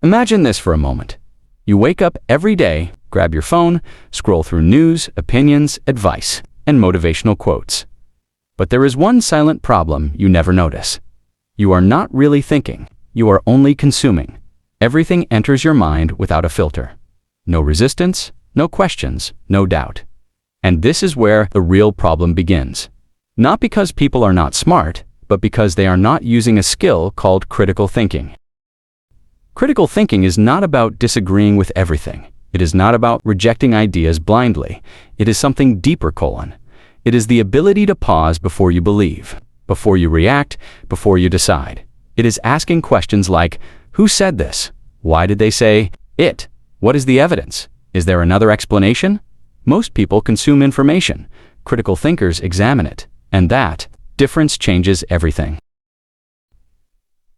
Imagine this for a moment. You wake up every day, grab your phone, scroll through news, opinions, advice, and motivational quotes. But there is one silent problem you never notice. You are not really thinking. You are only consuming. Everything enters your mind without a filter. No resistance, no questions, no doubt. And this is where the real problem begins. Not because people are not smart, but because they are not using a skill called critical thinking. Critical thinking is not about disagreeing with everything. It is not about rejecting ideas blindly. It is something deeper, It is the ability to pause before you believe, before you react, before you decide. It is asking questions like, who said this? Why did they say it? What is the evidence? Is there another explanation? Most people consume information. Critical thinkers examine it. And that difference changes everything.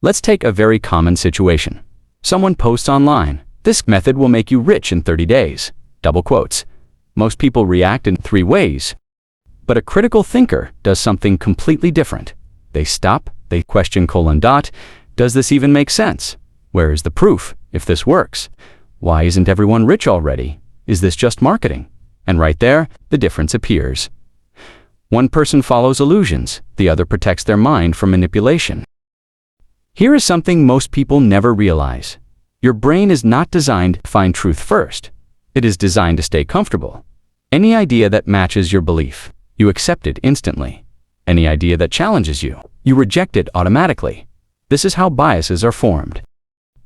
Let's take a very common situation. Someone posts online, "This method will make you rich in 30 days." Double quotes. Most people react in 3 ways. But a critical thinker does something completely different. They stop, they question: does this even make sense? Where is the proof, if this works? Why isn't everyone rich already? Is this just marketing? And right there, the difference appears. One person follows illusions, the other protects their mind from manipulation. Here is something most people never realize. Your brain is not designed to find truth first. It is designed to stay comfortable. Any idea that matches your belief, you accept it instantly. Any idea that challenges you, you reject it automatically. This is how biases are formed.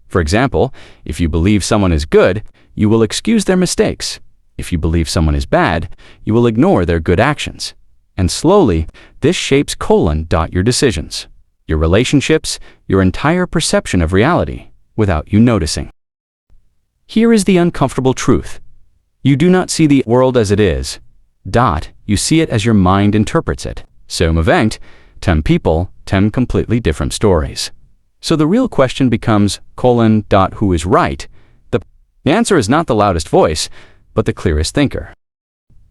For example, if you believe someone is good, you will excuse their mistakes. If you believe someone is bad, you will ignore their good actions. And slowly, this shapes your decisions, your relationships, your entire perception of reality, without you noticing. Here is the uncomfortable truth. You do not see the world as it is. You see it as your mind interprets it. Some event, 10 people, 10 completely different stories. So the real question becomes, who is right? The answer is not the loudest voice, but the clearest thinker.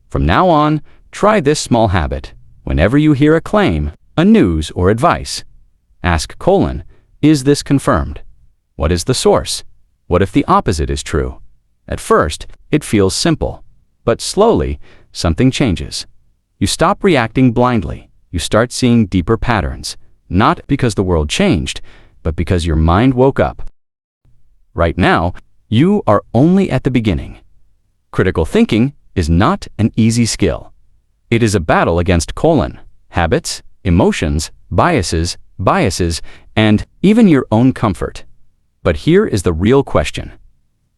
From now on, try this small habit. Whenever you hear a claim, a news or advice, ask: is this confirmed? What is the source? What if the opposite is true? At first, it feels simple, but slowly, something changes. You stop reacting blindly. You start seeing deeper patterns, not because the world changed, but because your mind woke up. Right now, you are only at the beginning. Critical thinking is not an easy skill. It is a battle against habits, emotions, biases, and even your own comfort. But here is the real question.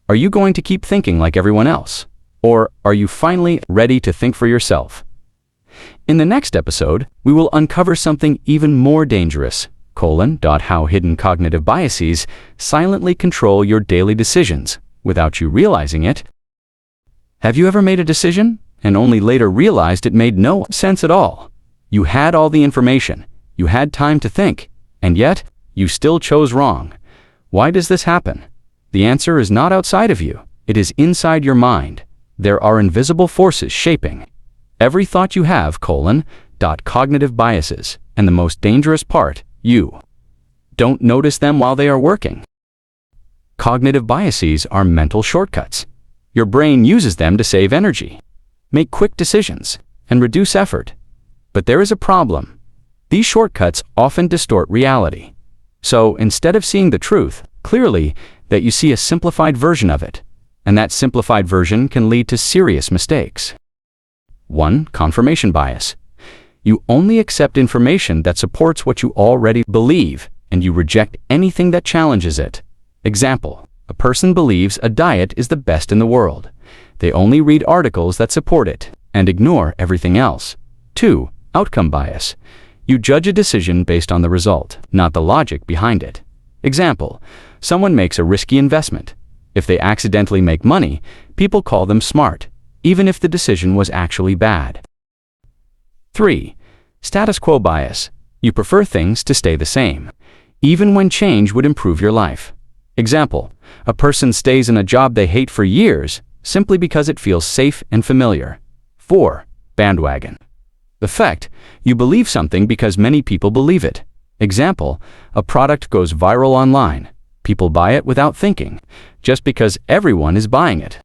Are you going to keep thinking like everyone else? Or are you finally ready to think for yourself? In the next episode, we will uncover something even more dangerous: how hidden cognitive biases silently control your daily decisions without you realizing it. Have you ever made a decision and only later realized it made no sense at all? You had all the information, you had time to think, and yet you still chose wrong. Why does this happen? The answer is not outside of you, it is inside your mind. There are invisible forces shaping every thought you have, cognitive biases, and the most dangerous part, you don't notice them while they are working. Cognitive biases are mental shortcuts. Your brain uses them to save energy, make quick decisions, and reduce effort. But there is a problem. These shortcuts often distort reality. So instead of seeing the truth clearly, that you see a simplified version of it, and that simplified version can lead to serious mistakes. 1. Confirmation bias. You only accept information that supports what you already believe, and you reject anything that challenges it. Example: a person believes a diet is the best in the world. They only read articles that support it, and ignore everything else. 2. Outcome bias. You judge a decision based on the result, not the logic behind it. Example: someone makes a risky investment. If they accidentally make money, people call them smart, even if the decision was actually bad. 3. Status quo bias. You prefer things to stay the same, even when change would improve your life. Example: a person stays in a job they hate for years simply because it feels safe and familiar. 4. Bandwagon effect. You believe something because many people believe it. Example: a product goes viral online. People buy it without thinking, just because everyone is buying it.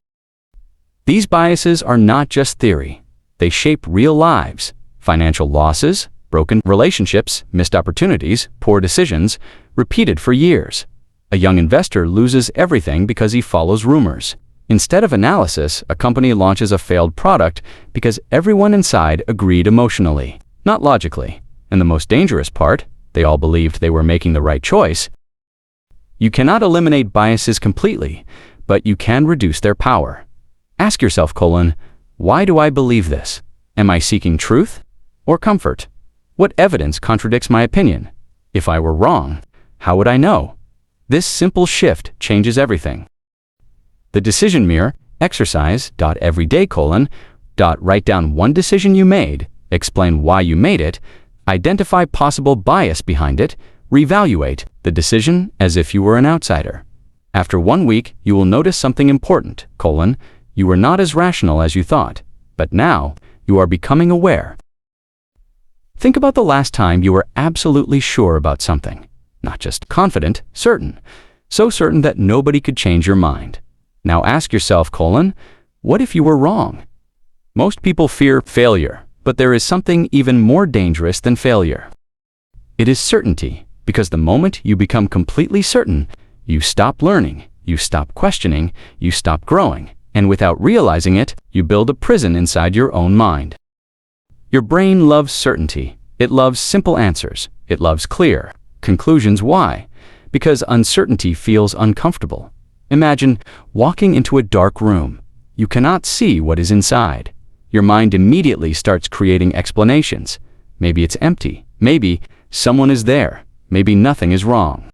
These biases are not just theory. They shape real lives. Financial losses, broken relationships, missed opportunities, poor decisions, repeated for years. A young investor loses everything because he follows rumors. Instead of analysis, a company launches a failed product because everyone inside agreed emotionally, not logically. And the most dangerous part, they all believed they were making the right choice. You cannot eliminate biases completely, but you can reduce their power. Ask yourself, why do I believe this? Am I seeking truth or comfort? What evidence contradicts my opinion? If I were wrong, how would I know? This simple shift changes everything. The decision mirror exercise. Everyday: write down one decision you made, explain why you made it, identify possible bias behind it, reevaluate the decision as if you were an outsider. After 1 week, you will notice something important: you were not as rational as you thought, but now you are becoming aware. Think about the last time you were absolutely sure about something. Not just confident, certain. So certain that nobody could change your mind. Now ask yourself, what if you were wrong? Most people fear failure, but there is something even more dangerous than failure. It is certainty, because the moment you become completely certain, you stop learning, you stop questioning, you stop growing, and without realizing it, you build a prison inside your own mind. Your brain loves certainty. It loves simple answers. It loves clear conclusions. Why? Because uncertainty feels uncomfortable. Imagine walking into a dark room. You cannot see what is inside. Your mind immediately starts creating explanations. Maybe it's empty. Maybe someone is there. Maybe nothing is wrong.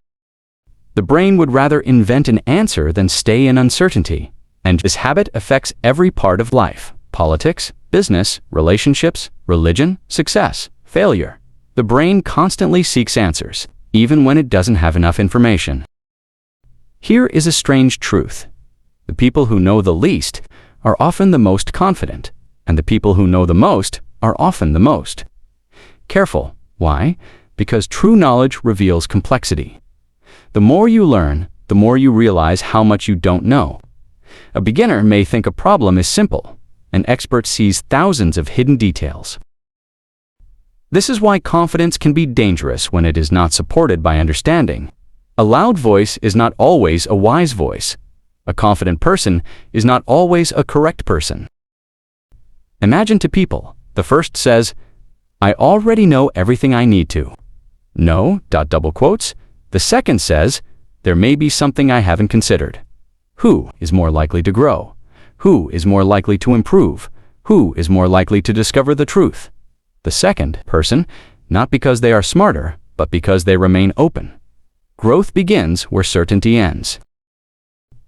The brain would rather invent an answer than stay in uncertainty. And this habit affects every part of life: politics, business, relationships, religion, success, failure. The brain constantly seeks answers, even when it doesn't have enough information. Here is a strange truth. The people who know the least are often the most confident, and the people who know the most are often the most careful. Why? Because true knowledge reveals complexity. The more you learn, the more you realize how much you don't know. A beginner may think a problem is simple. An expert sees thousands of hidden details. This is why confidence can be dangerous when it is not supported by understanding. A loud voice is not always a wise voice. A confident person is not always a correct person. Imagine two people. The first says, "I already know everything I need to." No, double quotes. The second says, "There may be something I haven't considered." Who is more likely to grow? Who is more likely to improve? Who is more likely to discover the truth? The second person, not because they are smarter, but because they remain open. Growth begins where certainty ends.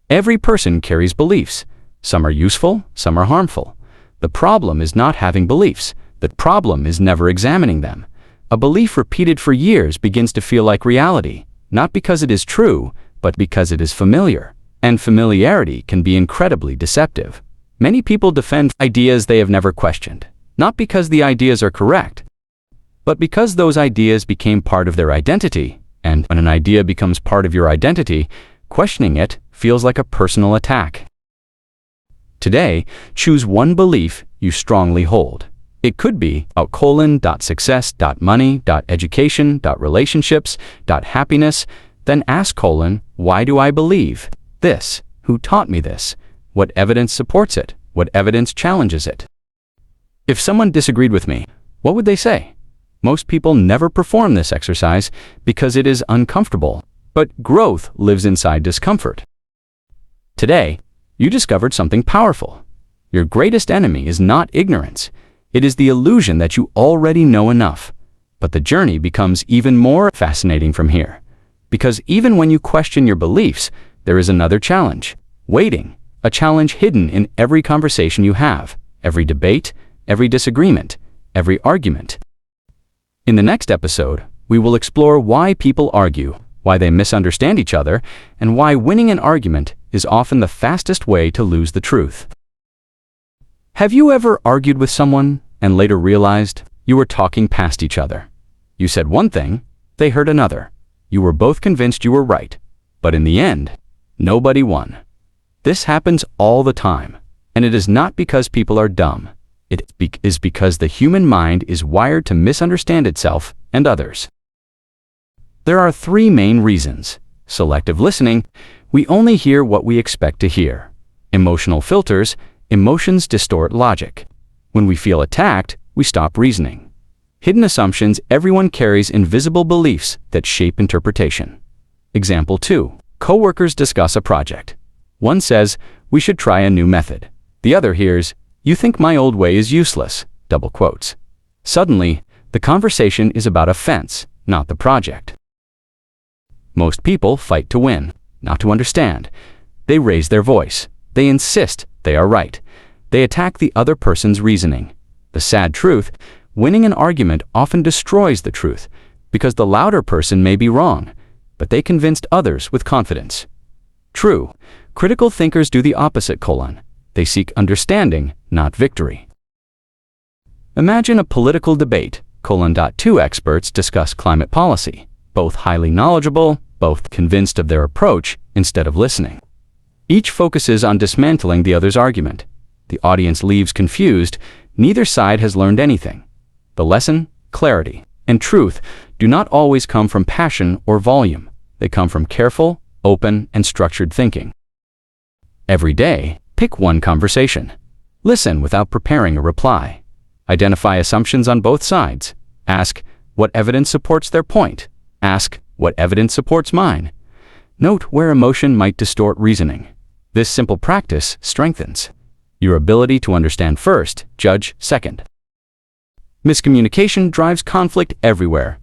Every person carries beliefs. Some are useful, some are harmful. The problem is not having beliefs. The problem is never examining them. A belief repeated for years begins to feel like reality, not because it is true, but because it is familiar. And familiarity can be incredibly deceptive. Many people defend ideas they have never questioned, not because the ideas are correct, but because those ideas became part of their identity. And when an idea becomes part of your identity, questioning it feels like a personal attack. Today, choose one belief you strongly hold. It could be .success, .money, .education, .relationships, .happiness. Then ask why do I believe this? Who taught me this? What evidence supports it? What evidence challenges it? If someone disagreed with me, what would they say? Most people never perform this exercise because it is uncomfortable, but growth lives inside discomfort. Today, you discovered something powerful. Your greatest enemy is not ignorance. It is the illusion that you already know enough. But the journey becomes even more fascinating from here. Because even when you question your beliefs, there is another challenge: waiting. A challenge hidden in every conversation you have, every debate, every disagreement, every argument. In the next episode, we will explore why people argue, why they misunderstand each other, and why winning an argument is often the fastest way to lose the truth. Have you ever argued with someone and later realized you were talking past each other? You said one thing, they heard another. You were both convinced you were right, But in the end, nobody won. This happens all the time, and it is not because people are dumb. It is because the human mind is wired to misunderstand itself and others. There are three main reasons. Selective listening, we only hear what we expect to hear. Emotional filters, emotions distort logic. When we feel attacked, we stop reasoning. Hidden assumptions, everyone carries invisible beliefs that shape interpretation. Example 2. Coworkers discuss a project. One says, "We should try a new method." The other hears, "You think my old way is useless," double quotes. Suddenly, the conversation is about a fence, not the project. Most people fight to win, not to understand. They raise their voice. They insist they are right. They attack the other person's reasoning. The sad truth, winning an argument often destroys the truth, because the louder person may be wrong, but they convinced others with confidence. True, critical thinkers do the opposite: they seek understanding, not victory. Imagine a political debate: Two experts discuss climate policy, both highly knowledgeable, both convinced of their approach instead of listening. Each focuses on dismantling the other's argument. The audience leaves confused. Neither side has learned anything. The lesson, clarity, and truth do not always come from passion or volume. They come from careful, open, and structured thinking. Every day, pick one conversation. Listen without preparing a reply. Identify assumptions on both sides. Ask, what evidence supports their point? Ask, what evidence supports mine? Note where emotion might distort reasoning. This simple practice strengthens your ability to understand first, judge second. Miscommunication drives conflict everywhere: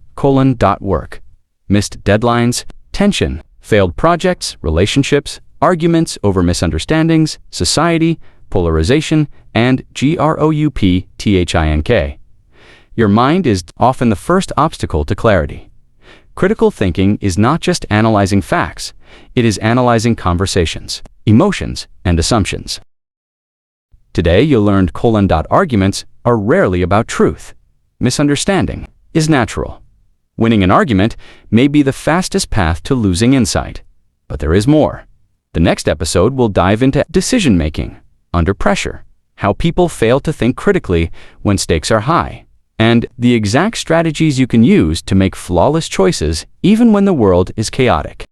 work. Missed deadlines, tension, failed projects, relationships, arguments over misunderstandings, society, polarization, and group-thinking. Your mind is often the first obstacle to clarity. Critical thinking is not just analyzing facts, it is analyzing conversations, emotions, and assumptions. Today you learned: arguments are rarely about truth. Misunderstanding is natural. Winning an argument may be the fastest path to losing insight. But there is more. The next episode will dive into decision-making under pressure, how people fail to think critically when stakes are high, and the exact strategies you can use to make flawless choices even when the world is chaotic.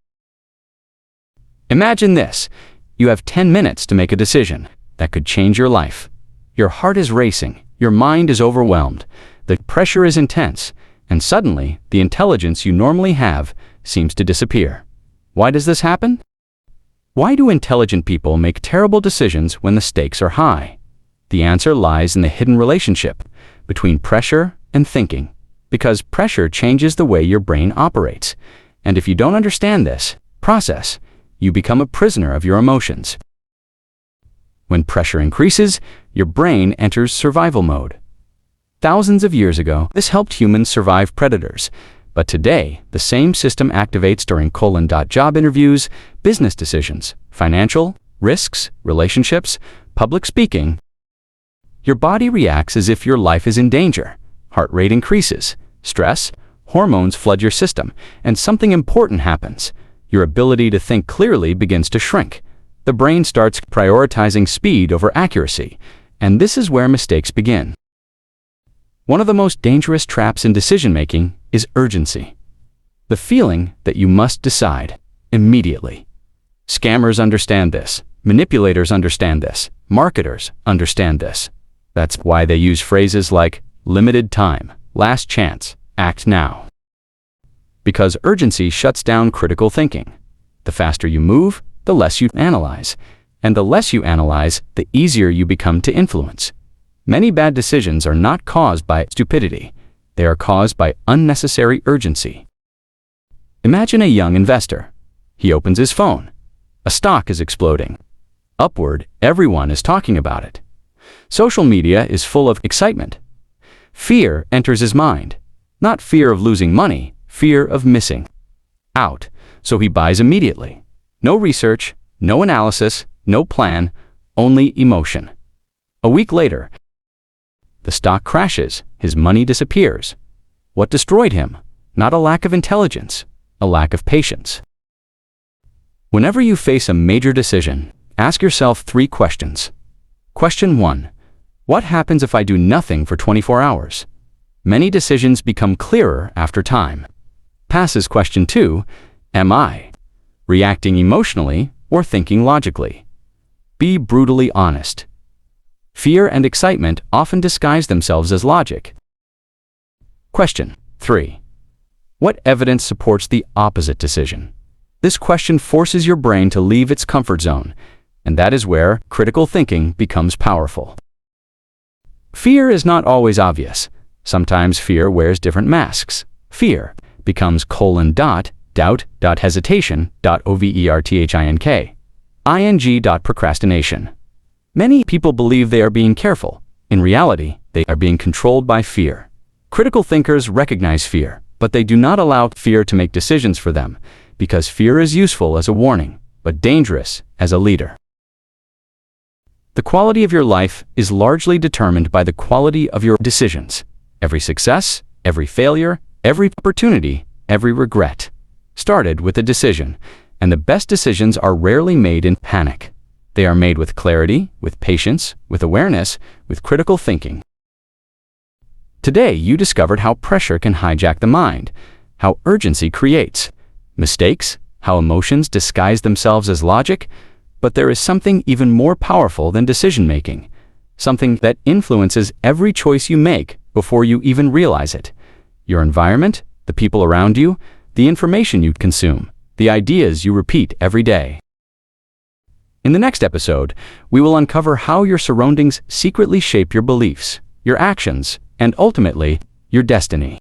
Imagine this. You have 10 minutes to make a decision that could change your life. Your heart is racing, your mind is overwhelmed, the pressure is intense, and suddenly the intelligence you normally have seems to disappear. Why does this happen? Why do intelligent people make terrible decisions when the stakes are high? The answer lies in the hidden relationship between pressure and thinking, because pressure changes the way your brain operates, and if you don't understand this process, you become a prisoner of your emotions. When pressure increases, your brain enters survival mode. Thousands of years ago, this helped humans survive predators, but today, the same system activates during job interviews, business decisions, financial, risks, relationships, public speaking. Your body reacts as if your life is in danger. Heart rate increases, stress, hormones flood your system, and something important happens. Your ability to think clearly begins to shrink. The brain starts prioritizing speed over accuracy, and this is where mistakes begin. One of the most dangerous traps in decision-making is urgency. The feeling that you must decide immediately. Scammers understand this. Manipulators understand this. Marketers understand this. That's why they use phrases like limited time, last chance, act now. Because urgency shuts down critical thinking. The faster you move, the less you analyze. And the less you analyze, the easier you become to influence. Many bad decisions are not caused by stupidity. They are caused by unnecessary urgency. Imagine a young investor. He opens his phone. A stock is exploding. Upward, everyone is talking about it. Social media is full of excitement. Fear enters his mind. Not fear of losing money, fear of missing out. So he buys immediately. No research, no analysis, no plan, only emotion. A week later, the stock crashes, his money disappears. What destroyed him? Not a lack of intelligence, a lack of patience. Whenever you face a major decision, ask yourself 3 questions. Question 1. What happens if I do nothing for 24 hours? Many decisions become clearer after time. Passes question 2. Am I reacting emotionally or thinking logically? Be brutally honest. Fear and excitement often disguise themselves as logic. Question 3. What evidence supports the opposite decision? This question forces your brain to leave its comfort zone, and that is where critical thinking becomes powerful. Fear is not always obvious. Sometimes fear wears different masks. Fear becomes : doubt, hesitation, overthinking, procrastination. Many people believe they are being careful. In reality, they are being controlled by fear. Critical thinkers recognize fear, but they do not allow fear to make decisions for them, because fear is useful as a warning, but dangerous as a leader. The quality of your life is largely determined by the quality of your decisions. Every success, every failure, every opportunity, every regret started with a decision, and the best decisions are rarely made in panic. They are made with clarity, with patience, with awareness, with critical thinking. Today, you discovered how pressure can hijack the mind, how urgency creates mistakes, how emotions disguise themselves as logic, but there is something even more powerful than decision-making, something that influences every choice you make before you even realize it. Your environment, the people around you, the information you consume, the ideas you repeat every day. In the next episode, we will uncover how your surroundings secretly shape your beliefs, your actions, and ultimately, your destiny.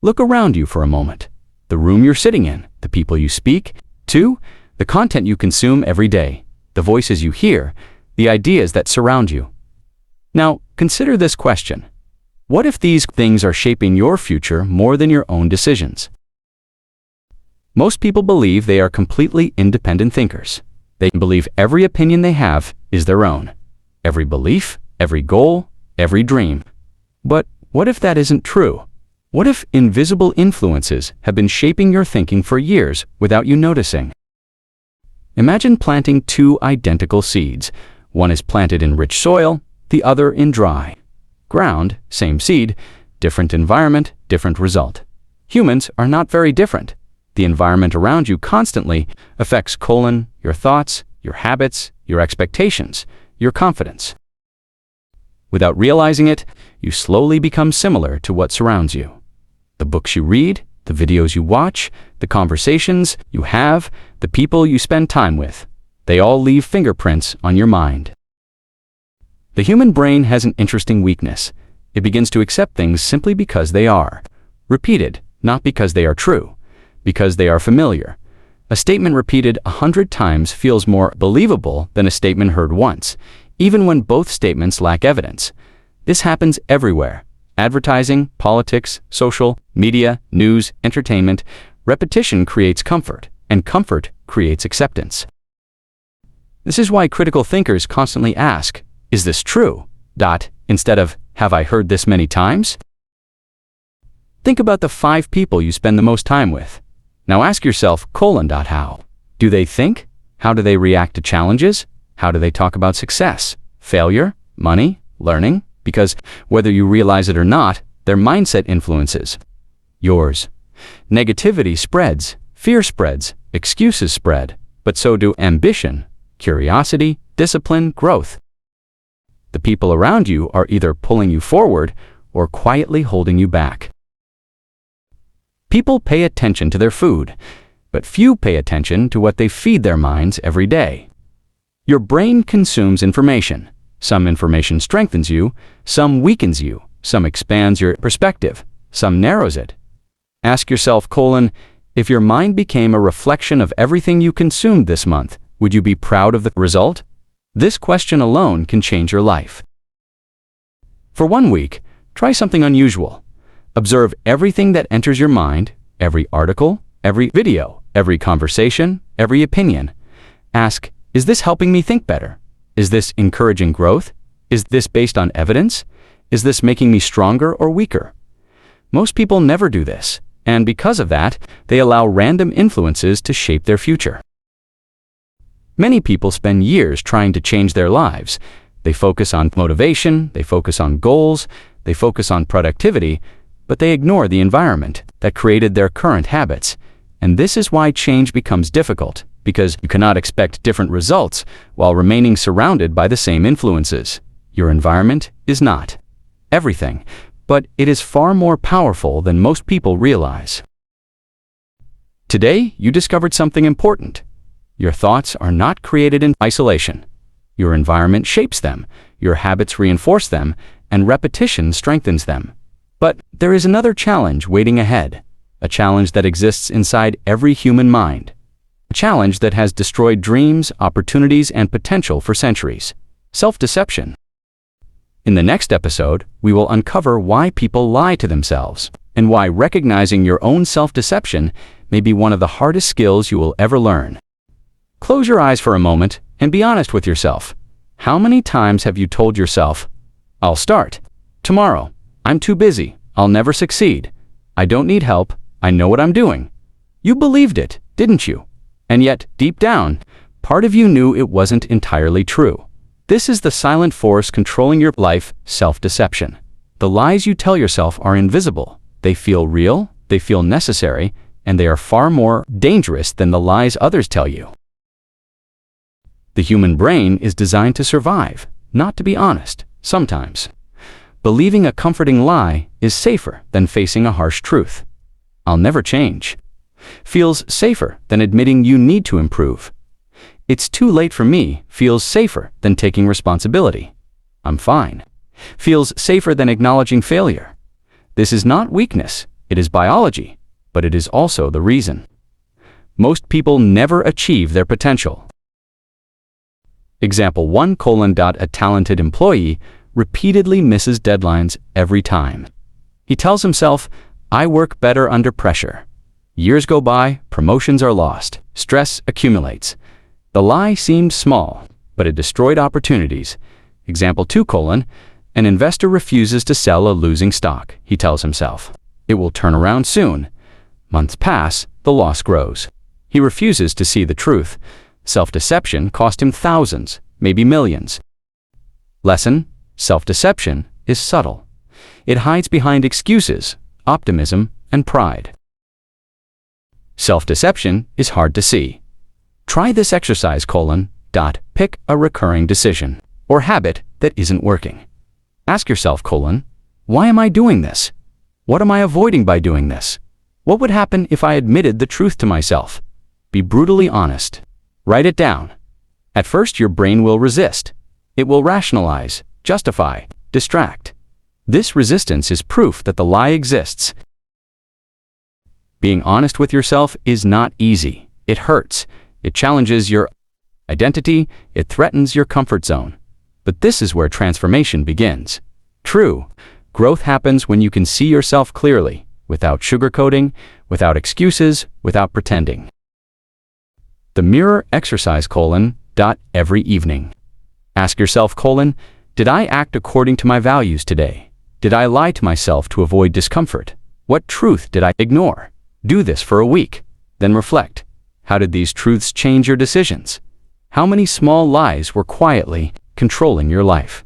Look around you for a moment. The room you're sitting in, the people you speak to, the content you consume every day, the voices you hear, the ideas that surround you. Now, consider this question. What if these things are shaping your future more than your own decisions? Most people believe they are completely independent thinkers. They believe every opinion they have is their own. Every belief, every goal, every dream. But what if that isn't true? What if invisible influences have been shaping your thinking for years without you noticing? Imagine planting 2 identical seeds. One is planted in rich soil, the other in dry ground, same seed, different environment, different result. Humans are not very different. The environment around you constantly affects : your thoughts, your habits, your expectations, your confidence. Without realizing it, you slowly become similar to what surrounds you. The books you read, the videos you watch, the conversations you have, the people you spend time with, they all leave fingerprints on your mind. The human brain has an interesting weakness. It begins to accept things simply because they are repeated, not because they are true, because they are familiar. A statement repeated 100 times feels more believable than a statement heard once, even when both statements lack evidence. This happens everywhere. Advertising, politics, social, media, news, entertainment. Repetition creates comfort, and comfort creates acceptance. This is why critical thinkers constantly ask, "Is this true?" instead of, "Have I heard this many times?" Think about the 5 people you spend the most time with. Now ask yourself, how do they think? How do they react to challenges? How do they talk about success, failure, money, learning? Because whether you realize it or not, their mindset influences yours. Negativity spreads, fear spreads, excuses spread, but so do ambition, curiosity, discipline, growth. The people around you are either pulling you forward or quietly holding you back. People pay attention to their food, but few pay attention to what they feed their minds every day. Your brain consumes information. Some information strengthens you, some weakens you, some expands your perspective, some narrows it. Ask yourself, if your mind became a reflection of everything you consumed this month, would you be proud of the result? This question alone can change your life. For 1 week, try something unusual. Observe everything that enters your mind, every article, every video, every conversation, every opinion. Ask, is this helping me think better? Is this encouraging growth? Is this based on evidence? Is this making me stronger or weaker? Most people never do this, And because of that, they allow random influences to shape their future. Many people spend years trying to change their lives. They focus on motivation, they focus on goals, they focus on productivity, but they ignore the environment that created their current habits. And this is why change becomes difficult, because you cannot expect different results while remaining surrounded by the same influences. Your environment is not everything, but it is far more powerful than most people realize. Today, you discovered something important. Your thoughts are not created in isolation. Your environment shapes them, your habits reinforce them, and repetition strengthens them. But there is another challenge waiting ahead, a challenge that exists inside every human mind, a challenge that has destroyed dreams, opportunities, and potential for centuries: self-deception. In the next episode, we will uncover why people lie to themselves and why recognizing your own self-deception may be one of the hardest skills you will ever learn. Close your eyes for a moment and be honest with yourself. How many times have you told yourself, "I'll start tomorrow. I'm too busy. I'll never succeed. I don't need help. I know what I'm doing"? You believed it, didn't you? And yet, deep down, part of you knew it wasn't entirely true. This is the silent force controlling your life: self-deception. The lies you tell yourself are invisible. They feel real, they feel necessary, and they are far more dangerous than the lies others tell you. The human brain is designed to survive, not to be honest. Sometimes, believing a comforting lie is safer than facing a harsh truth. "I'll never change" feels safer than admitting you need to improve. "It's too late for me" feels safer than taking responsibility. "I'm fine" feels safer than acknowledging failure. This is not weakness, it is biology, but it is also the reason most people never achieve their potential. Example 1: A talented employee repeatedly misses deadlines every time. He tells himself, "I work better under pressure." Years go by, promotions are lost, stress accumulates. The lie seemed small, but it destroyed opportunities. Example 2: An investor refuses to sell a losing stock. He tells himself, "It will turn around soon." Months pass, the loss grows. He refuses to see the truth. Self-deception cost him thousands, maybe millions. Lesson: self-deception is subtle. It hides behind excuses, optimism, and pride. Self-deception is hard to see. Try this exercise: pick a recurring decision or habit that isn't working. Ask yourself: why am I doing this? What am I avoiding by doing this? What would happen if I admitted the truth to myself? Be brutally honest. Write it down. At first, your brain will resist. It will rationalize, justify, distract. This resistance is proof that the lie exists. Being honest with yourself is not easy. It hurts. It challenges your identity. It threatens your comfort zone. But this is where transformation begins. True growth happens when you can see yourself clearly, without sugarcoating, without excuses, without pretending. The mirror exercise: every evening. Ask yourself: did I act according to my values today? Did I lie to myself to avoid discomfort? What truth did I ignore? Do this for a week. Then reflect. How did these truths change your decisions? How many small lies were quietly controlling your life?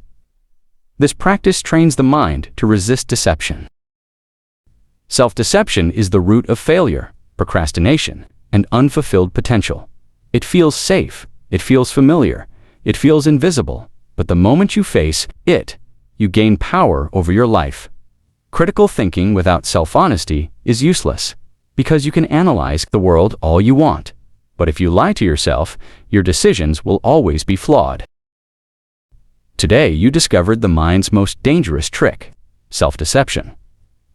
This practice trains the mind to resist deception. Self-deception is the root of failure, procrastination, and unfulfilled potential. It feels safe, it feels familiar, it feels invisible, but the moment you face it, you gain power over your life. Critical thinking without self-honesty is useless, because you can analyze the world all you want. But if you lie to yourself, your decisions will always be flawed. Today, you discovered the mind's most dangerous trick: self-deception.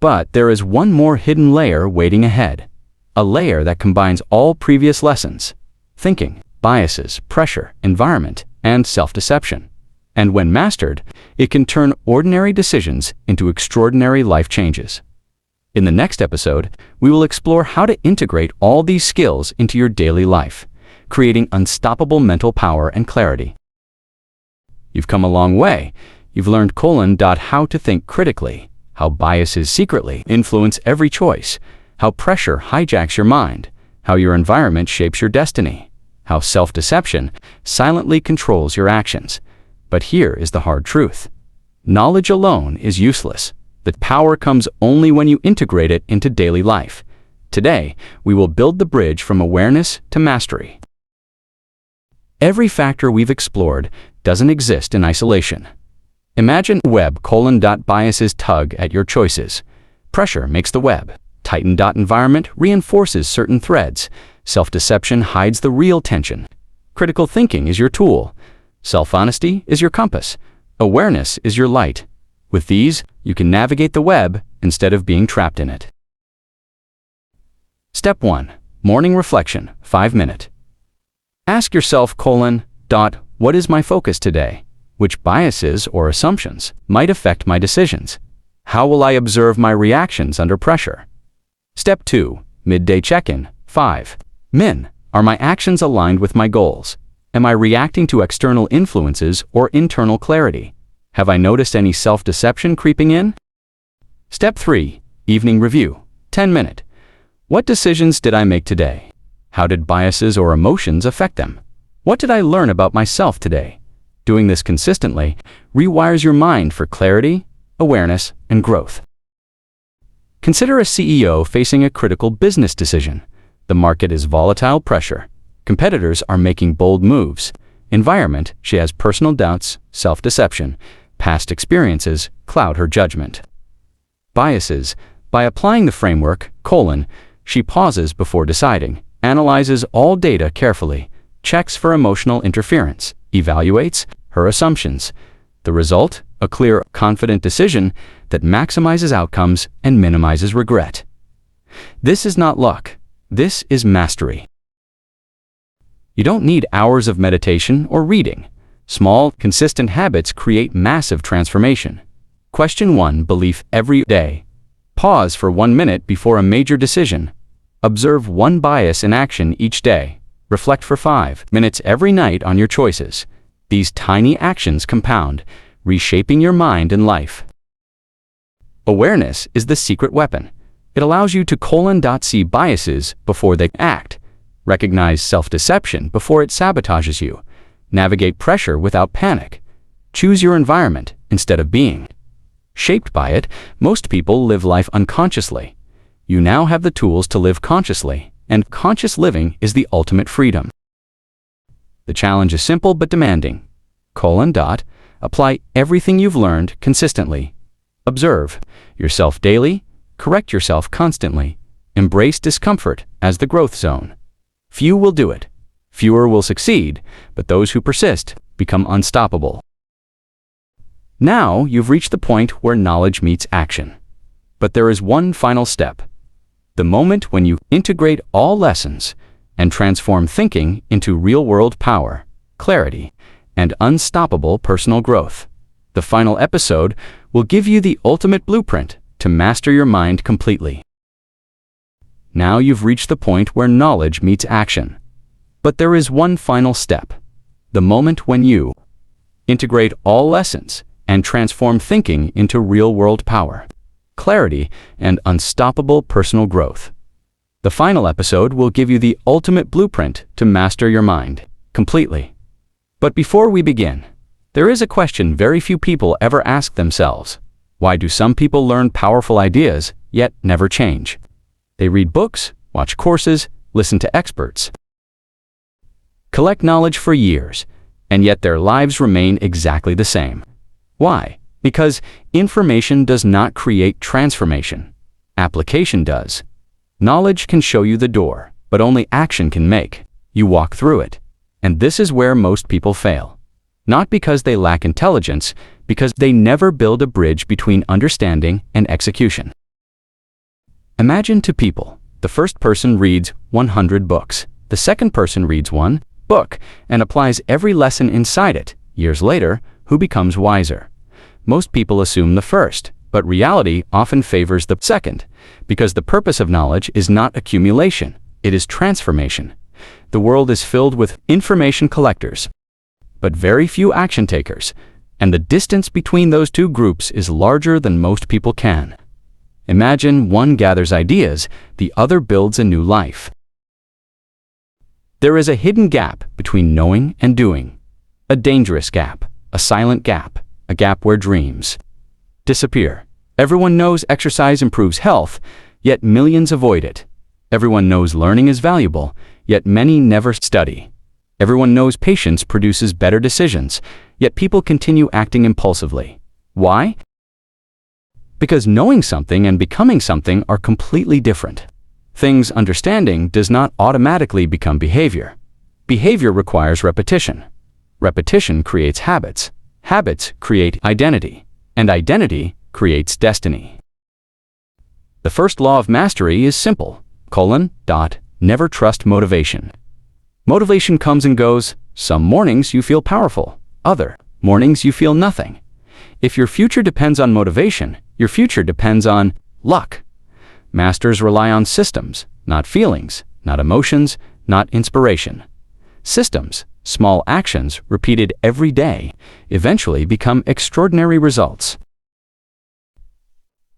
But there is one more hidden layer waiting ahead, a layer that combines all previous lessons: thinking, biases, pressure, environment, and self-deception. And when mastered, it can turn ordinary decisions into extraordinary life changes. In the next episode, we will explore how to integrate all these skills into your daily life, creating unstoppable mental power and clarity. You've come a long way. You've learned: how to think critically, how biases secretly influence every choice, how pressure hijacks your mind, how your environment shapes your destiny, how self-deception silently controls your actions. But here is the hard truth. Knowledge alone is useless. The power comes only when you integrate it into daily life. Today, we will build the bridge from awareness to mastery. Every factor we've explored doesn't exist in isolation. Imagine web: biases tug at your choices. Pressure makes the web. Tighten. Environment reinforces certain threads. Self-deception hides the real tension. Critical thinking is your tool. Self-honesty is your compass. Awareness is your light. With these, you can navigate the web instead of being trapped in it. Step 1. Morning reflection, 5-minute. Ask yourself: what is my focus today? Which biases or assumptions might affect my decisions? How will I observe my reactions under pressure? Step 2. Midday check-in, 5-min. Are my actions aligned with my goals? Am I reacting to external influences or internal clarity? Have I noticed any self-deception creeping in? Step 3. Evening review, 10-minute. What decisions did I make today? How did biases or emotions affect them? What did I learn about myself today? Doing this consistently rewires your mind for clarity, awareness, and growth. Consider a CEO facing a critical business decision. The market is volatile pressure. Competitors are making bold moves. Environment: she has personal doubts, self-deception. Past experiences cloud her judgment. Biases: by applying the framework: she pauses before deciding, analyzes all data carefully, checks for emotional interference, evaluates her assumptions. The result: a clear, confident decision that maximizes outcomes and minimizes regret. This is not luck. This is mastery. You don't need hours of meditation or reading. Small, consistent habits create massive transformation. Question 1. Belief every day. Pause for 1 minute before a major decision. Observe one bias in action each day. Reflect for 5 minutes every night on your choices. These tiny actions compound, reshaping your mind and life. Awareness is the secret weapon. It allows you to see biases before they act, recognize self-deception before it sabotages you, navigate pressure without panic, choose your environment instead of being shaped by it. Most people live life unconsciously. You now have the tools to live consciously, and conscious living is the ultimate freedom. The challenge is simple but demanding. Apply everything you've learned consistently. Observe yourself daily, correct yourself constantly, embrace discomfort as the growth zone. Few will do it. Fewer will succeed, but those who persist become unstoppable. Now you've reached the point where knowledge meets action. But there is one final step. The moment when you integrate all lessons and transform thinking into real-world power, clarity, and unstoppable personal growth. The final episode will give you the ultimate blueprint to master your mind completely. Now you've reached the point where knowledge meets action. But there is one final step. The moment when you integrate all lessons and transform thinking into real-world power, clarity, and unstoppable personal growth. The final episode will give you the ultimate blueprint to master your mind completely. But before we begin, there is a question very few people ever ask themselves. Why do some people learn powerful ideas, yet never change? They read books, watch courses, listen to experts, collect knowledge for years, and yet their lives remain exactly the same. Why? Because information does not create transformation. Application does. Knowledge can show you the door, but only action can make you walk through it. And this is where most people fail. Not because they lack intelligence, because they never build a bridge between understanding and execution. Imagine two people. The first person reads 100 books. The second person reads one book and applies every lesson inside it. Years later, who becomes wiser? Most people assume the first, but reality often favors the second, because the purpose of knowledge is not accumulation, it is transformation. The world is filled with information collectors, but very few action takers, and the distance between those two groups is larger than most people can Imagine one gathers ideas, the other builds a new life. There is a hidden gap between knowing and doing. A dangerous gap, a silent gap, a gap where dreams disappear. Everyone knows exercise improves health, yet millions avoid it. Everyone knows learning is valuable, yet many never study. Everyone knows patience produces better decisions, yet people continue acting impulsively. Why? Because knowing something and becoming something are completely different. Things understanding does not automatically become behavior. Behavior requires repetition. Repetition creates habits. Habits create identity. And identity creates destiny. The first law of mastery is simple: never trust motivation. Motivation comes and goes. Some mornings you feel powerful. Other mornings you feel nothing. If your future depends on motivation, your future depends on luck. Masters rely on systems, not feelings, not emotions, not inspiration. Systems, small actions repeated every day, eventually become extraordinary results.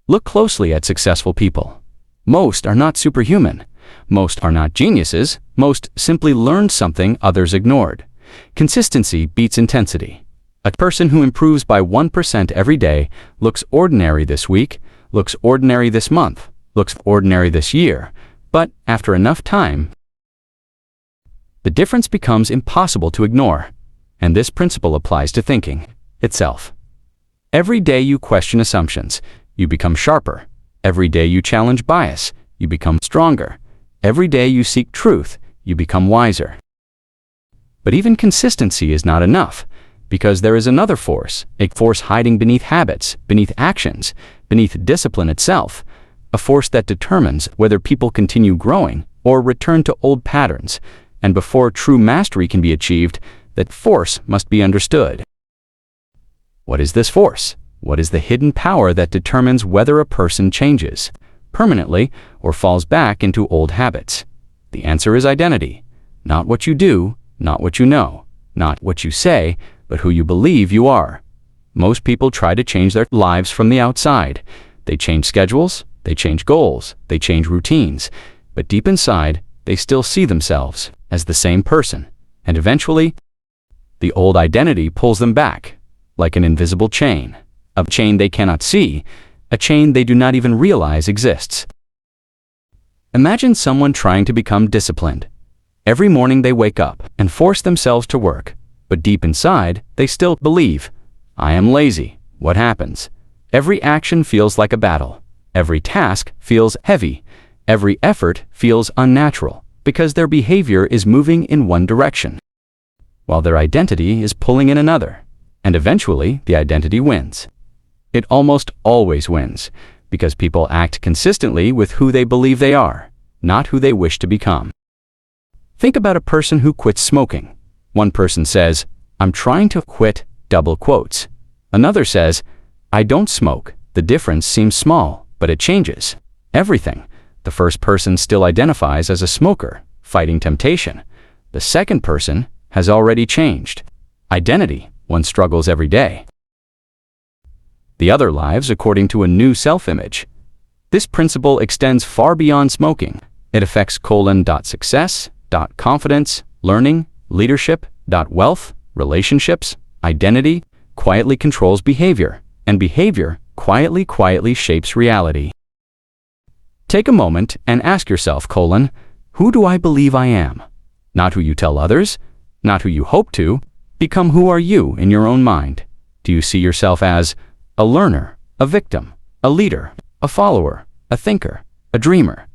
Look closely at successful people. Most are not superhuman. Most are not geniuses. Most simply learned something others ignored. Consistency beats intensity. A person who improves by 1% every day looks ordinary this week, looks ordinary this month, looks ordinary this year, but after enough time, the difference becomes impossible to ignore. And this principle applies to thinking itself. Every day you question assumptions, you become sharper. Every day you challenge bias, you become stronger. Every day you seek truth, you become wiser. But even consistency is not enough, because there is another force, a force hiding beneath habits, beneath actions, beneath discipline itself, a force that determines whether people continue growing or return to old patterns. And before true mastery can be achieved, that force must be understood. What is this force? What is the hidden power that determines whether a person changes permanently or falls back into old habits? The answer is identity. Not what you do, not what you know, not what you say, but who you believe you are. Most people try to change their lives from the outside. They change schedules, they change goals, they change routines, but deep inside, they still see themselves as the same person. And eventually, the old identity pulls them back, like an invisible chain. A chain they cannot see, a chain they do not even realize exists. Imagine someone trying to become disciplined. Every morning they wake up and force themselves to work, but deep inside, they still believe, I am lazy. What happens? Every action feels like a battle. Every task feels heavy. Every effort feels unnatural, because their behavior is moving in one direction, while their identity is pulling in another. And eventually, the identity wins. It almost always wins, because people act consistently with who they believe they are, not who they wish to become. Think about a person who quits smoking. One person says, I'm trying to quit, double quotes. Another says, I don't smoke. The difference seems small, but it changes everything. The first person still identifies as a smoker, fighting temptation. The second person has already changed identity. One struggles every day. The other lives according to a new self-image. This principle extends far beyond smoking. It affects success, confidence, learning, leadership, wealth, relationships, identity, quietly controls behavior, and behavior quietly shapes reality. Take a moment and ask yourself, who do I believe I am? Not who you tell others, not who you hope to. Become who are you in your own mind. Do you see yourself as a learner, a victim, a leader, a follower, a thinker, a dreamer?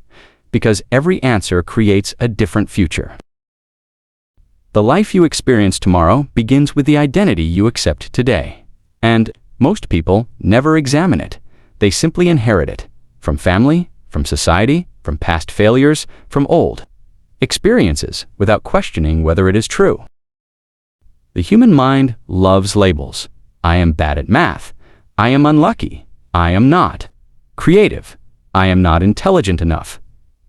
Because every answer creates a different future. The life you experience tomorrow begins with the identity you accept today. And most people never examine it. They simply inherit it. From family, from society, from past failures, from old experiences, without questioning whether it is true. The human mind loves labels. I am bad at math. I am unlucky. I am not creative. I am not intelligent enough.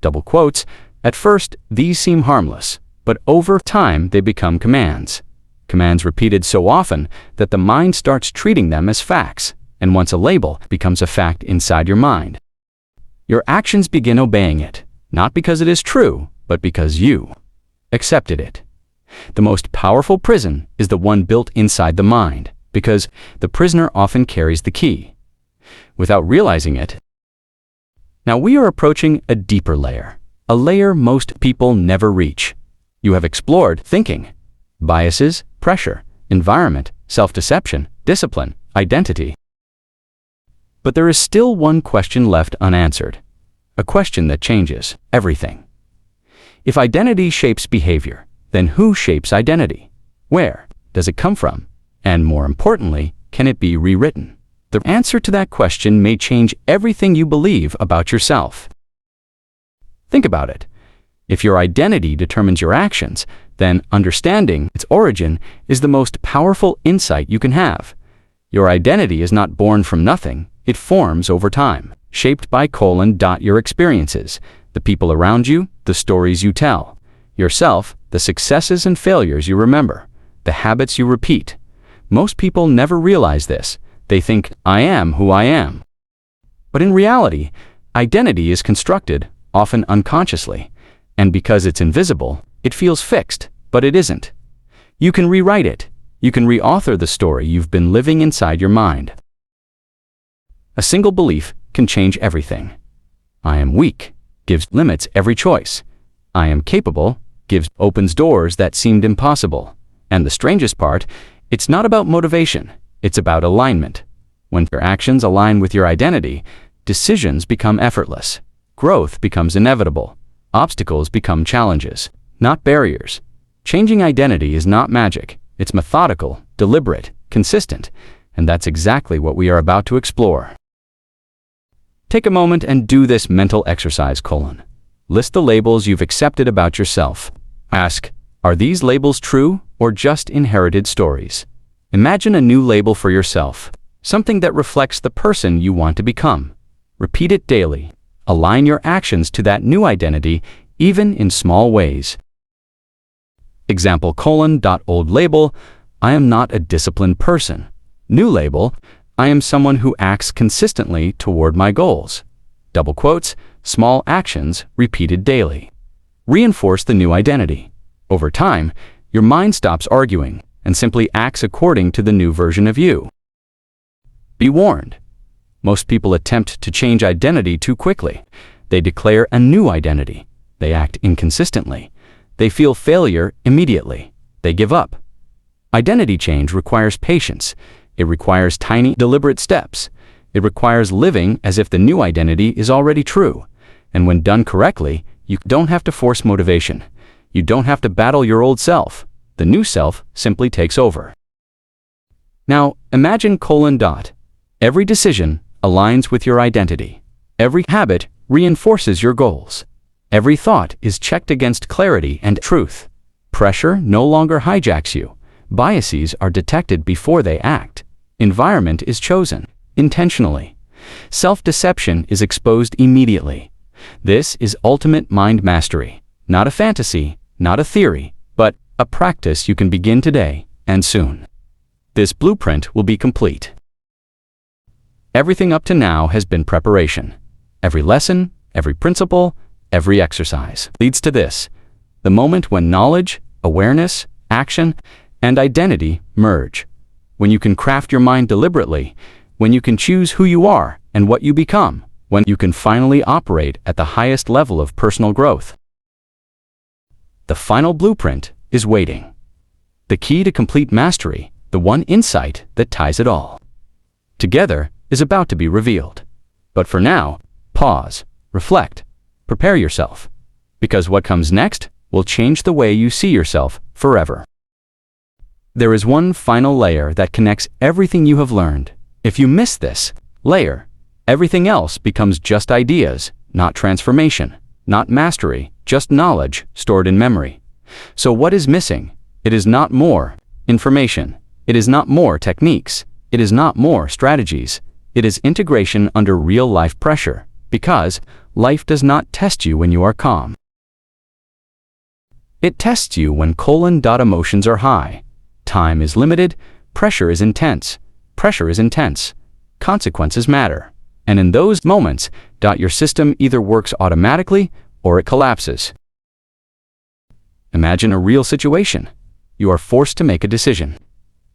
Double quotes. At first, these seem harmless, but over time they become commands. Commands repeated so often that the mind starts treating them as facts, and once a label becomes a fact inside your mind, Your actions begin obeying it, not because it is true, but because you accepted it. The most powerful prison is the one built inside the mind, because the prisoner often carries the key, without realizing it. Now we are approaching a deeper layer, a layer most people never reach. You have explored thinking, biases, pressure, environment, self-deception, discipline, identity. But there is still one question left unanswered, a question that changes everything. If identity shapes behavior, then who shapes identity? Where does it come from? And more importantly, can it be rewritten? The answer to that question may change everything you believe about yourself. Think about it. If your identity determines your actions, then understanding its origin is the most powerful insight you can have. Your identity is not born from nothing. It forms over time, shaped by your experiences, the people around you, the stories you tell, yourself, the successes and failures you remember, the habits you repeat. Most people never realize this. They think, I am who I am. But in reality, identity is constructed, often unconsciously, and because it's invisible, it feels fixed, but it isn't. You can rewrite it. You can reauthor the story you've been living inside your mind. A single belief can change everything. I am weak gives limits every choice. I am capable opens doors that seemed impossible. And the strangest part, it's not about motivation, it's about alignment. When your actions align with your identity, decisions become effortless. Growth becomes inevitable. Obstacles become challenges, not barriers. Changing identity is not magic. It's methodical, deliberate, consistent, and that's exactly what we are about to explore. Take a moment and do this mental exercise: list the labels you've accepted about yourself. Ask, are these labels true or just inherited stories? Imagine a new label for yourself, something that reflects the person you want to become. Repeat it daily. Align your actions to that new identity, even in small ways. Example: old label, I am not a disciplined person. New label, I am someone who acts consistently toward my goals. Double quotes, small actions repeated daily. Reinforce the new identity. Over time, your mind stops arguing and simply acts according to the new version of you. Be warned. Most people attempt to change identity too quickly. They declare a new identity. They act inconsistently. They feel failure immediately. They give up. Identity change requires patience. It requires tiny, deliberate steps. It requires living as if the new identity is already true. And when done correctly, you don't have to force motivation. You don't have to battle your old self. The new self simply takes over. Now, imagine: every decision aligns with your identity. Every habit reinforces your goals. Every thought is checked against clarity and truth. Pressure no longer hijacks you. Biases are detected before they act. Environment is chosen intentionally. Self-deception is exposed immediately. This is ultimate mind mastery, not a fantasy, not a theory, but a practice you can begin today and soon. This blueprint will be complete. Everything up to now has been preparation. Every lesson, every principle, every exercise leads to this: the moment when knowledge, awareness, action, and identity merge. When you can craft your mind deliberately, when you can choose who you are and what you become, when you can finally operate at the highest level of personal growth. The final blueprint is waiting. The key to complete mastery, the one insight that ties it all together, is about to be revealed. But for now, pause, reflect, prepare yourself, because what comes next will change the way you see yourself forever. There is one final layer that connects everything you have learned. If you miss this layer, everything else becomes just ideas, not transformation, not mastery, just knowledge stored in memory. So what is missing? It is not more information. It is not more techniques. It is not more strategies. It is integration under real-life pressure, because life does not test you when you are calm. It tests you when emotions are high. Time is limited. Pressure is intense. Consequences matter. And in those moments, your system either works automatically or it collapses. Imagine a real situation. You are forced to make a decision.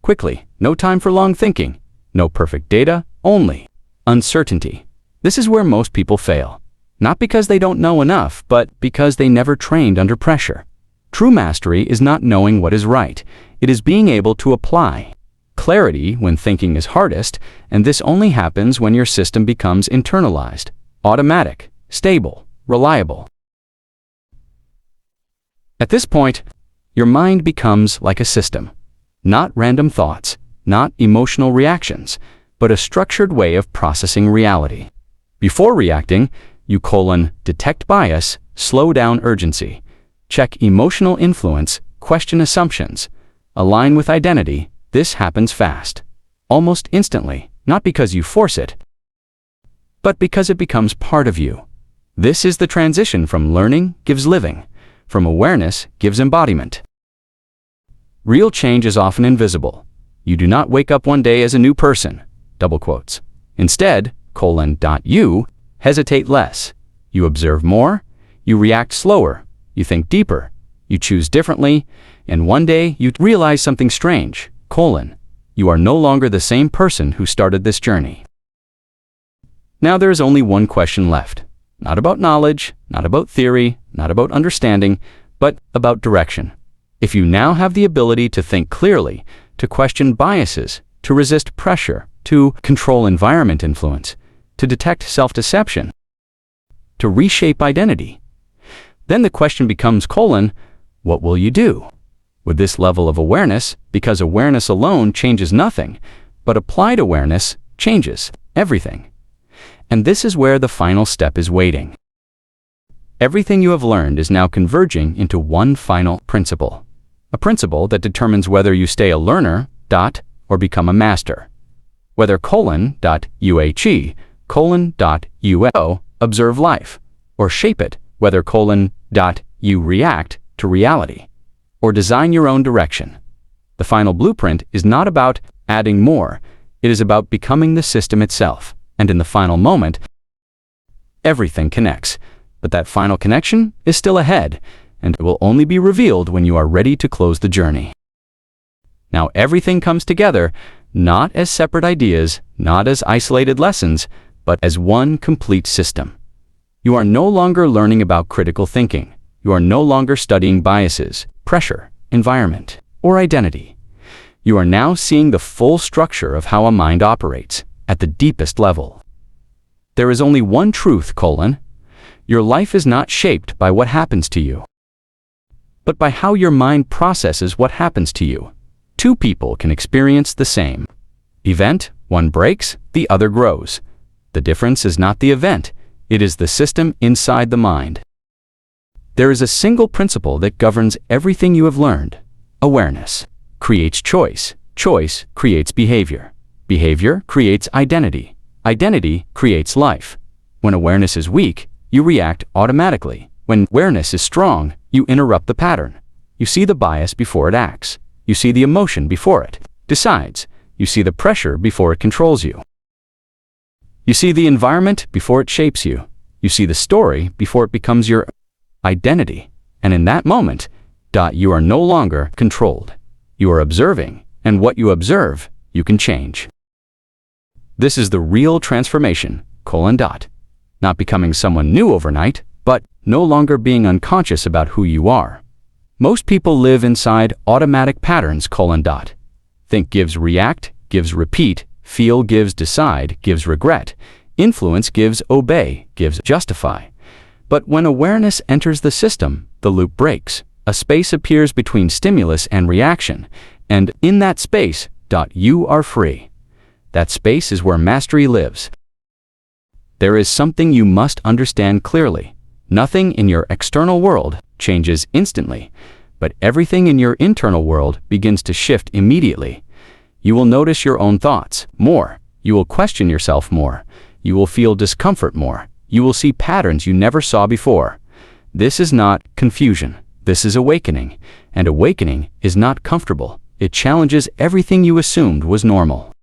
Quickly, no time for long thinking, no perfect data, only uncertainty. This is where most people fail. Not because they don't know enough, but because they never trained under pressure. True mastery is not knowing what is right. It is being able to apply clarity when thinking is hardest, and this only happens when your system becomes internalized, automatic, stable, reliable. At this point, your mind becomes like a system. Not random thoughts, not emotional reactions, but a structured way of processing reality. Before reacting, you detect bias, slow down urgency, check emotional influence, question assumptions, align with identity. This happens fast, almost instantly, not because you force it, but because it becomes part of you. This is the transition from learning gives living, from awareness gives embodiment. Real change is often invisible. You do not wake up one day as a new person, double quotes. Instead, you hesitate less. You observe more, you react slower, you think deeper, you choose differently, and one day you realize something strange, you are no longer the same person who started this journey. Now there is only one question left. Not about knowledge, not about theory, not about understanding, but about direction. If you now have the ability to think clearly, to question biases, to resist pressure, to control environment influence, to detect self-deception, to reshape identity, then the question becomes, what will you do? With this level of awareness, because awareness alone changes nothing, but applied awareness changes everything. And this is where the final step is waiting. Everything you have learned is now converging into one final principle. A principle that determines whether you stay a learner, or become a master. Whether observe life, or shape it, whether you react to reality, or design your own direction. The final blueprint is not about adding more, it is about becoming the system itself, and in the final moment, everything connects. But that final connection is still ahead, and it will only be revealed when you are ready to close the journey. Now everything comes together, not as separate ideas, not as isolated lessons, but as one complete system. You are no longer learning about critical thinking. You are no longer studying biases, pressure, environment, or identity. You are now seeing the full structure of how a mind operates, at the deepest level. There is only one truth, your life is not shaped by what happens to you, but by how your mind processes what happens to you. Two people can experience the same event, one breaks, the other grows. The difference is not the event, it is the system inside the mind. There is a single principle that governs everything you have learned. Awareness creates choice. Choice creates behavior. Behavior creates identity. Identity creates life. When awareness is weak, you react automatically. When awareness is strong, you interrupt the pattern. You see the bias before it acts. You see the emotion before it decides. You see the pressure before it controls you. You see the environment before it shapes you. You see the story before it becomes your identity. And in that moment, you are no longer controlled. You are observing, and what you observe, you can change. This is the real transformation, Not becoming someone new overnight, but no longer being unconscious about who you are. Most people live inside automatic patterns, Think gives react, gives repeat, feel gives decide, gives regret, influence gives obey, gives justify. But when awareness enters the system, the loop breaks. A space appears between stimulus and reaction, and in that space, you are free. That space is where mastery lives. There is something you must understand clearly. Nothing in your external world changes instantly, but everything in your internal world begins to shift immediately. You will notice your own thoughts more. You will question yourself more. You will feel discomfort more. You will see patterns you never saw before. This is not confusion. This is awakening. And awakening is not comfortable. It challenges everything you assumed was normal.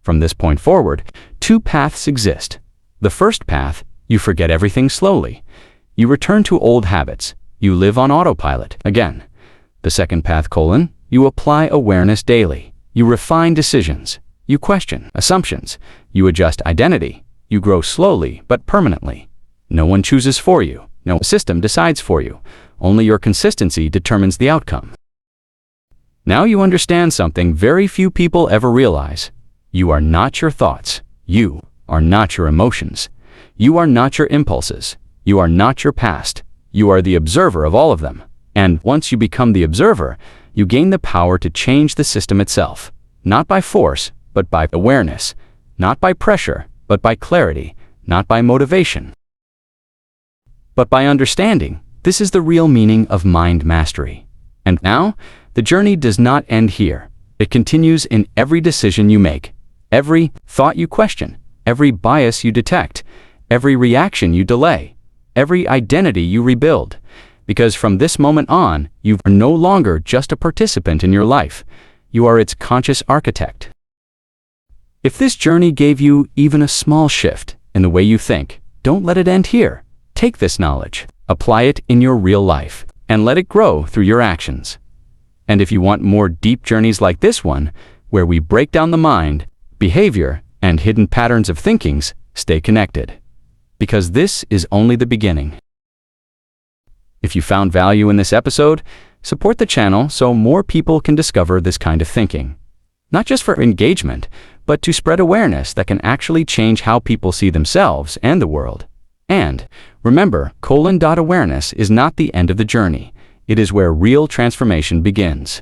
From this point forward, two paths exist. The first path, you forget everything slowly. You return to old habits. You live on autopilot again. The second path, you apply awareness daily. You refine decisions. You question assumptions. You adjust identity. You grow slowly but permanently. No one chooses for you. No system decides for you. Only your consistency determines the outcome. Now you understand something very few people ever realize. You are not your thoughts. You are not your emotions. You are not your impulses. You are not your past. You are the observer of all of them. And once you become the observer, you gain the power to change the system itself. Not by force, but by awareness. Not by pressure, but by clarity. Not by motivation, but by understanding. This is the real meaning of mind mastery. And now, the journey does not end here. It continues in every decision you make, every thought you question, every bias you detect, every reaction you delay, every identity you rebuild. Because from this moment on, you are no longer just a participant in your life. You are its conscious architect. If this journey gave you even a small shift in the way you think, don't let it end here. Take this knowledge, apply it in your real life, and let it grow through your actions. And if you want more deep journeys like this one, where we break down the mind, behavior, and hidden patterns of thinkings, stay connected. Because this is only the beginning. If you found value in this episode, support the channel so more people can discover this kind of thinking. Not just for engagement, but to spread awareness that can actually change how people see themselves and the world. And remember, awareness is not the end of the journey. It is where real transformation begins.